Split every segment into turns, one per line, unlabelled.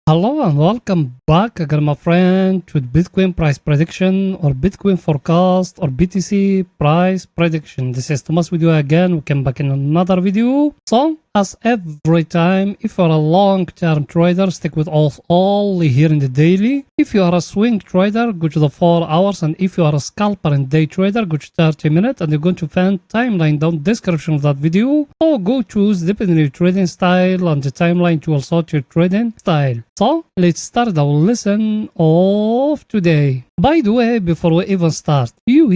Hello and welcome back again, my friend, to Bitcoin price prediction or Bitcoin forecast or BTC price prediction. This is Thomas with you again. We came back in another video. So, as every time, if you're a long-term trader, stick with us only here in the daily. If you are a swing trader, go to the 4 hours. And if you are a scalper and day trader, go to 30 minutes. And you're going to find timeline down description of that video. Or go choose depending on your trading style and the timeline to also your trading style. So, let's start our lesson of today. By the way, before we even start, you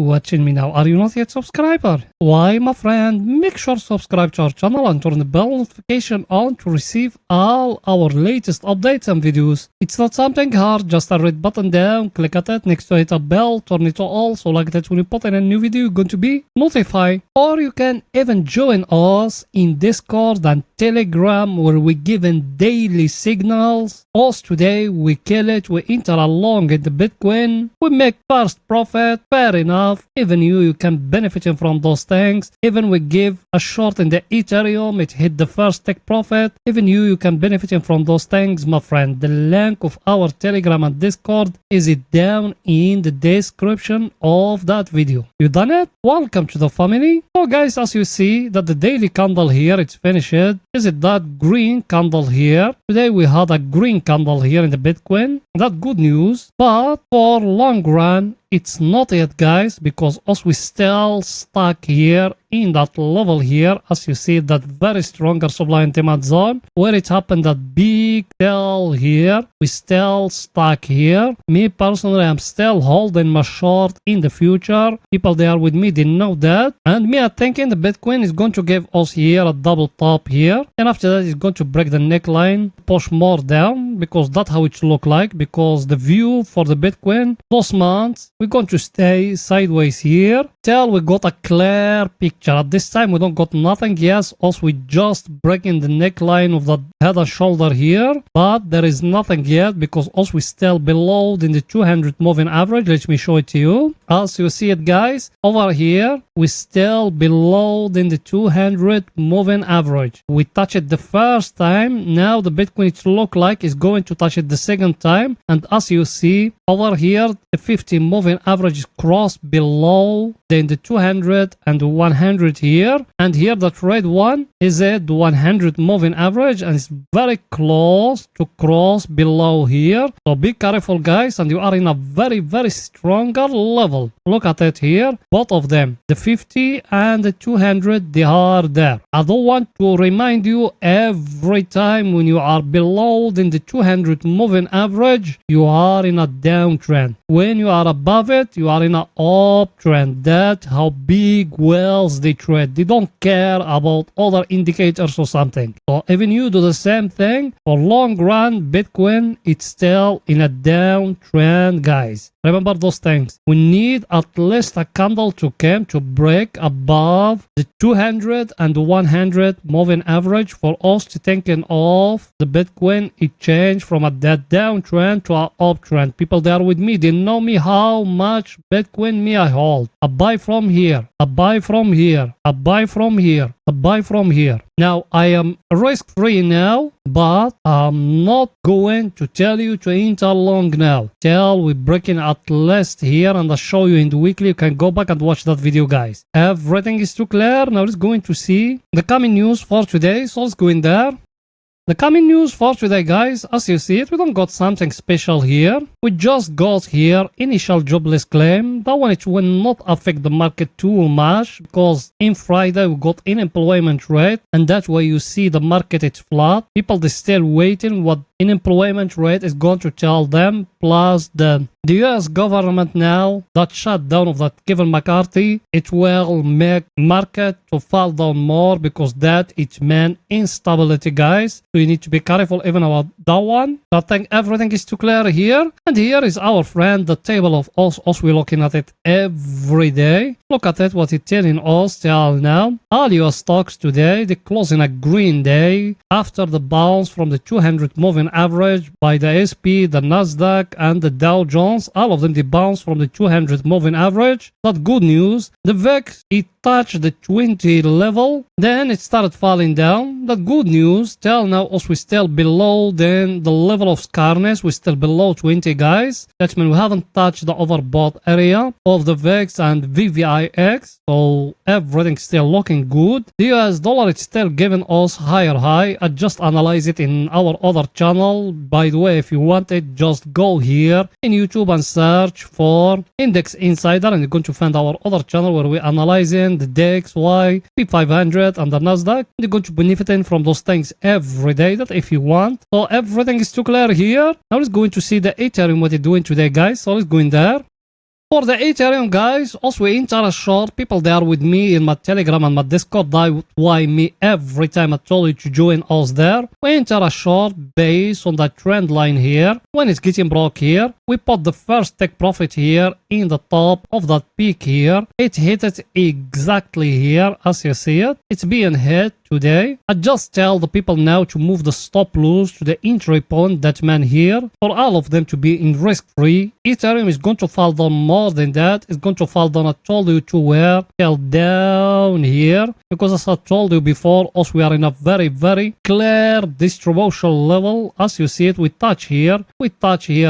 watching me now, are you not yet subscriber? Why, my friend, make sure to subscribe to our channel and turn the bell notification on to receive all our latest updates and videos. It's not something hard, just a red button down, click at it, next to it a bell, turn it to all, so like that when you put in a new video, you're going to be notified. Or you can even join us in Discord and Telegram, where we given daily signals. Us today, we kill it, we enter along in the Bitcoin, we make first profit, fair enough. Even you can benefit from those things. Even we give a short in the Ethereum, it hit the first take profit. Even you can benefit from those things, my friend. The link of our Telegram and Discord is it down in the description of that video. You done it? Welcome to the family. So guys, as you see that the daily candle here, it's finished. Is it that green candle here? Today we had a green candle here in the Bitcoin. That's good news. But for long run, it's not yet, guys, because us we still stuck here in that level here. As you see, that very stronger supply and demand zone where it happened, that big tail here, we still stuck here. Me personally, I'm still holding my short in the future. People there with me, they know that. And me, I thinking the Bitcoin is going to give us here a double top here, and after that it's going to break the neckline, push more down, because that's how it look like. Because the view for the Bitcoin those months, we're going to stay sideways here till we got a clear picture. At this time we don't got nothing. Yes, also we just breaking the neckline of the head and shoulder here, but there is nothing yet because also we still below in the 200 moving average. Let me show it to you. As you see it, guys, over here we still below in the 200 moving average. We touched it the first time. Now the Bitcoin, it look like is going to touch it the second time, and as you see over here, the 50 moving average is crossed below then the 200 and 100 here, and here that red one is at 100 moving average, and it's very close to cross below here. So be careful, guys, and you are in a very stronger level. Look at it here, both of them, the 50 and the 200, they are there. I don't want to remind you every time when you are below in the 200 moving average, you are in a downtrend. When you are above it, you are in an uptrend. That's how big whales they trade. They don't care about other indicators or something. So even you do the same thing. For long run, Bitcoin, it's still in a downtrend, guys. Remember those things. We need at least a candle to come to break above the 200 and 100 moving average for us to thinking of the Bitcoin. It changed from a dead downtrend to an uptrend. People there with me, they know me how much Bitcoin me I hold. I buy from here, I buy from here, I buy from here, I buy from here. Now I am risk free now, but I'm not going to tell you to enter long now till we breaking at least here, and I'll show you in the weekly. You can go back and watch that video, guys. Everything is too clear. Now let's go into see the coming news for today. So let's go in there. The coming news for today, guys, as you see it, we don't got something special here. We just got here initial jobless claim. That one, it will not affect the market too much because in Friday we got unemployment rate, and that's why you see the market it's flat. People, they still waiting what unemployment rate is going to tell them, plus the US government now, that shutdown of that Kevin McCarthy, it will make market to fall down more because that it meant instability, guys. So you need to be careful even about that one. I think everything is too clear here. And here is our friend, the table of us. We're looking at it every day. Look at it, what it's telling us till now. All US stocks today, they close in a green day after the bounce from the 200 moving average by the SP, the Nasdaq, and the Dow Jones. All of them, they bounce from the 200 moving average. That's good news. The VIX, it touch the 20 level, then it started falling down. The good news, till now also we're still below then the level of scarness, we're still below 20 guys. That means we haven't touched the overbought area of the VIX and VVIX, so everything's still looking good. The US dollar is still giving us higher high. I just analyze it in our other channel. By the way, if you want it, just go here in YouTube and search for Index Insider, and you're going to find our other channel where we're analyzing the DXY, P500 and the Nasdaq. You're going to benefiting from those things every day that if you want. So everything is too clear here. Now let's go into see the Ethereum what it's doing today, guys. So let's go in there. For the Ethereum, guys, also we enter a short. People there with me in my Telegram and my Discord. That's why me every time I told you to join us there. We enter a short based on the trend line here. When it's getting broke here, we put the first take profit here in the top of that peak here. It hit it exactly here as you see it. It's being hit today. I just tell the people now to move the stop loss to the entry point, that man here, for all of them to be in risk free. Ethereum is going to fall down more than that. It's going to fall down, I told you to where? Till down here, because as I told you before, also we are in a very clear distribution level. As you see it, we touch here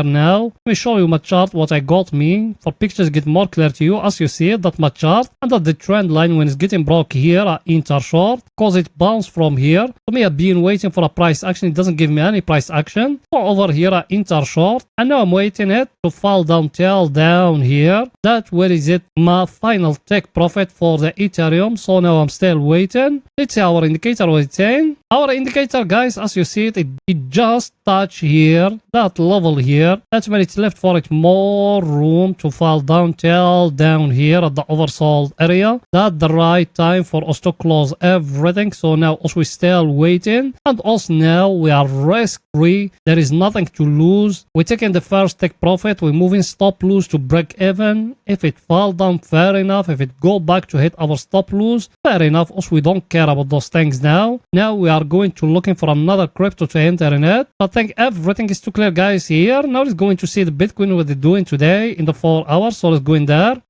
now. Let me show you my chart what I got me for pictures get more clear to you. As you see it, that my chart and that the trend line when it's getting broke here, I enter short because it bounced from here. So me I've been waiting for a price action. It doesn't give me any price action. So over here I enter short, and now I'm waiting it to fall down till down here. That where is it? My final take profit for the Ethereum. So now I'm still waiting. Let's see our indicator what it's saying. Our indicator, guys, as you see it, it just touched here, that level here. That's when it's left for it more room to fall down till down here at the oversold area. That's the right time for us to close everything. So now also we're still waiting, and also now we are risk free. There is nothing to lose. We're taking the first take profit. We're moving stop loss to break even. If it fall down, fair enough. If it go back to hit our stop loss, fair enough. Also we don't care about those things now. Now we are going to looking for another crypto to enter in it. I think everything is too clear, guys, here. Now let's go into see the Bitcoin what they're doing today in the 4 hours. So let's go in there.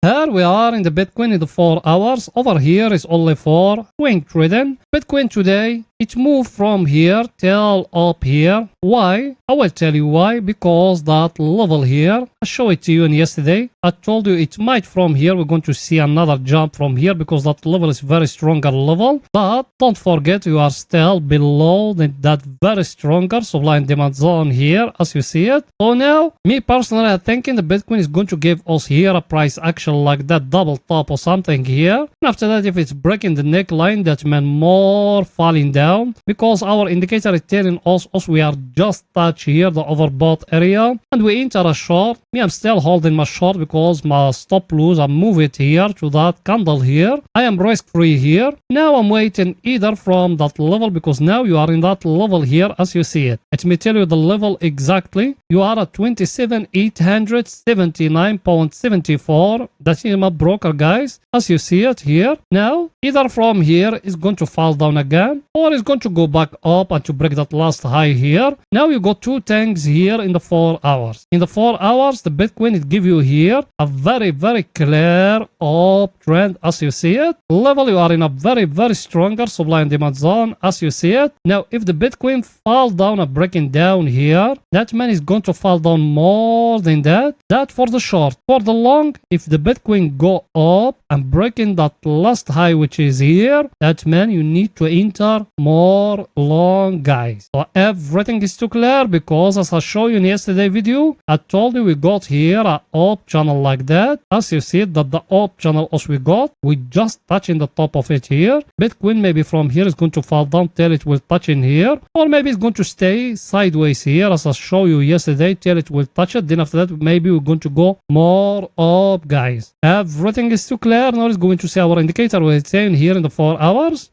Here we are in the Bitcoin in the 4 hours. Over here is only for swing trading. Bitcoin today, it moved from here till up here. Why? I will tell you why. Because that level here, I showed it to you yesterday. I told you it might from here. We're going to see another jump from here because that level is very stronger level. But don't forget, you are still below that very stronger supply and demand zone here as you see it. So now, me personally, I think the Bitcoin is going to give us here a price action like that double top or something here. And after that, if it's breaking the neckline, that means more falling down, because our indicator is telling us we are just touch here the overbought area, and we enter a short. Me, I'm still holding my short because my stop loss, I move it here to that candle here. I am risk free here. Now I'm waiting either from that level, because now you are in that level here as you see it. Let me tell you the level exactly. You are at 27,879.74. That is my broker, guys, as you see it here. Now either from here is going to fall down again, or it's going to go back up and to break that last high here. Now you got two things here in the 4 hours. In the 4 hours, the Bitcoin it give you here a very clear uptrend as you see it. Level, you are in a very stronger supply and demand zone as you see it. Now if the Bitcoin fall down and breaking down here, that man is going to fall down more than that. That for the short. For the long, if the Bitcoin go up and breaking that last high which is here, that man you need to enter more long, guys. So everything is too clear, because as I showed you in yesterday video, I told you we got here a up channel like that. As you see that the up channel as we got, we just touching the top of it here. Bitcoin maybe from here is going to fall down till it will touch in here, or maybe it's going to stay sideways here as I showed you yesterday till it will touch it. Then after that maybe we're going to go more up, guys. Everything is too clear. Now it's going to see our indicator what it's saying here in the 4 hours.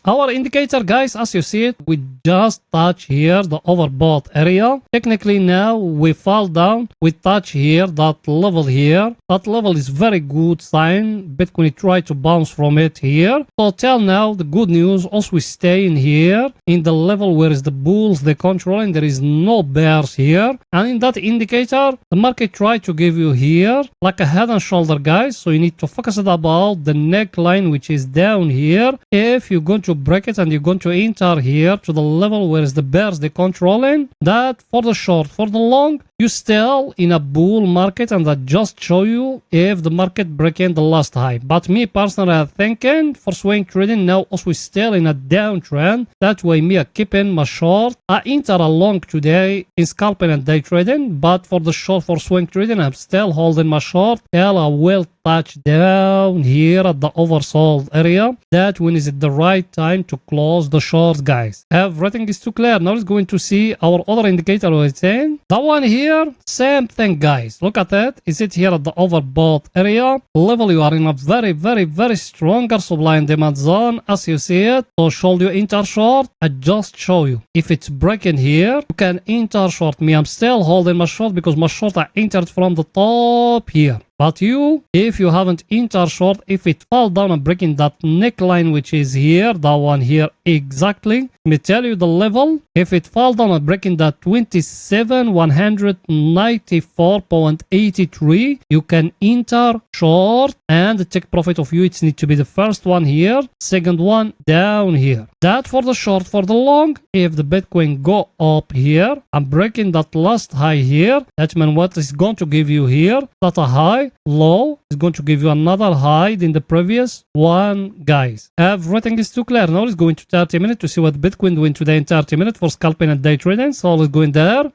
Our indicator, guys, as you see it, we just touch here the overbought area. Technically now we fall down, we touch here that level here. That level is very good sign. Bitcoin try to bounce from it here. So till now the good news, also we stay in here in the level where is the bulls they control and there is no bears here. And in that indicator the market try to give you here like a head and shoulder, guys. So you need to focus it about the neckline which is down here. If you're going to break it and you're going to enter here to the level where is the bears they controlling, that for the short, for the long, you still in a bull market, and that just show you if the market breaking the last high. But me personally, I'm thinking for swing trading now also we still in a downtrend. That way me I keeping my short. I enter a long today in scalping and day trading, but for the short for swing trading I'm still holding my short till I will touch down here at the oversold area. That when is it the right time to close the short, guys. Everything is too clear. Now let's going to see our other indicator was saying. That one here, same thing, guys. Look at it. Is it here at the overbought area level? You are in a very stronger supply and demand zone as you see it. So should you enter short? I just show you. If it's breaking here, you can enter short. Me, I'm still holding my short because my short I entered from the top here. But you, if you haven't entered short, if it fall down and breaking that neckline which is here, that one here exactly, let me tell you the level. If it fall down and breaking that 27,194.83, you can enter short and take profit of you. It needs to be the first one here, second one down here. That for the short. For the long, if the Bitcoin go up here and breaking that last high here, that means what is going to give you here, that a high, low is going to give you another high in the previous one, guys. Everything is too clear. Now let's go into 30 minutes to see what Bitcoin doing today in 30 minutes for scalping and day trading. So let's go in there.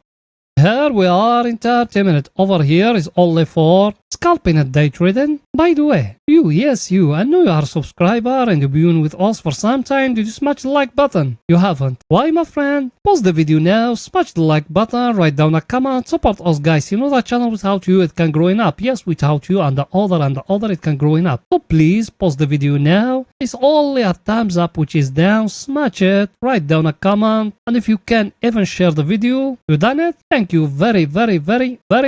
Here we are in 30 minutes. Over here is only for scalping and day trading. By the way, yes, I know you are a subscriber and you've been with us for some time. Did you smash the like button? You haven't. Why, my friend? Pause the video now, smash the like button, write down a comment, support us, guys. You know that channel without you it can growing up. Yes, without you and the other it can growing up. So please pause the video now. It's only a thumbs up which is down. Smash it, write down a comment, and if you can even share the video, you done it. Thank you very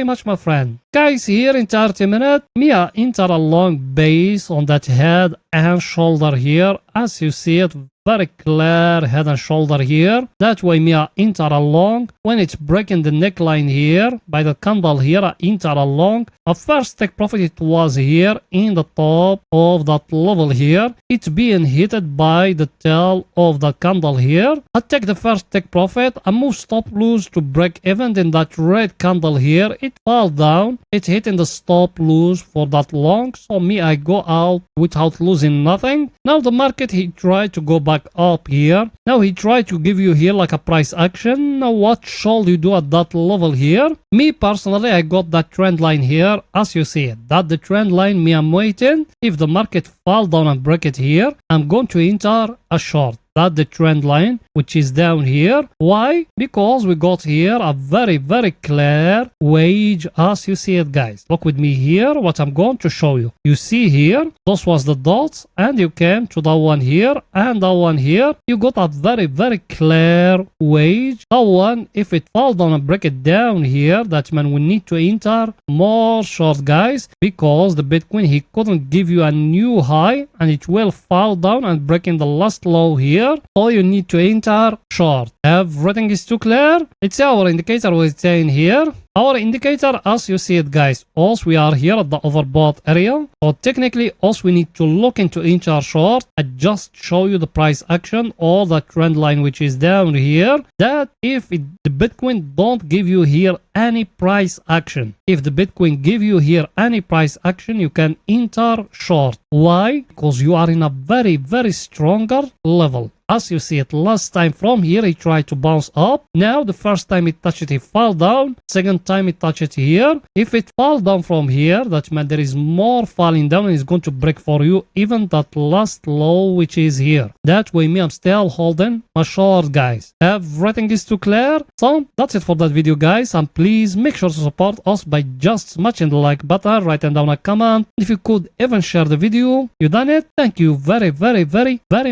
much, my friend. Guys, here in 30 minutes, Mia enter a long base on that head and shoulder here. As you see it, very clear head and shoulder here. That way Mia enter along. When it's breaking the neckline here, by the candle here, I enter along. A first take profit it was here in the top of that level here. It's being hit by the tail of the candle here. I take the first take profit. I move stop loss to break even in that red candle here. It fall down. It's hitting the stop loss for that long. So me, I go out without losing nothing. Now the market, he tried to go back up here. Now he tried to give you here like a price action. Now what shall you do at that level here? Me personally, I got that trend line here as you see it. That the trend line. Me, I'm waiting. If the market fall down and break it here, I'm going to enter a short. That the trend line which is down here. Why? Because we got here a very clear wage as you see it, guys. Look with me here what I'm going to show you. You see here, those was the dots, and you came to that one here and that one here. You got a very clear wage. That one, if it fall down and break it down here, that means we need to enter more short, guys, because the Bitcoin, he couldn't give you a new high and it will fall down and breaking the last low here. So you need to enter short. Everything is too clear. It's our indicator was saying here. Our indicator, as you see it, guys, also we are here at the overbought area. So technically, also we need to look into enter short. I just show you the price action or the trend line which is down here. That if the Bitcoin don't give you here any price action, if the Bitcoin give you here any price action, you can enter short. Why? Because you are in a very stronger level. as you see it last time from here, he tried to bounce up. Now the first time it touched it, he fell down. Second time it touched it here. If it fall down from here, that means there is more falling down and it's going to break for you even that last low which is here. That way me, I'm still holding my short, guys. Everything is too clear. So that's it for that video, guys, and please make sure to support us by just smashing the like button, writing down a comment. If you could even share the video, you done it. Thank you very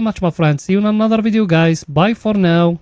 much, my friends. See you in another video, guys. Bye for now.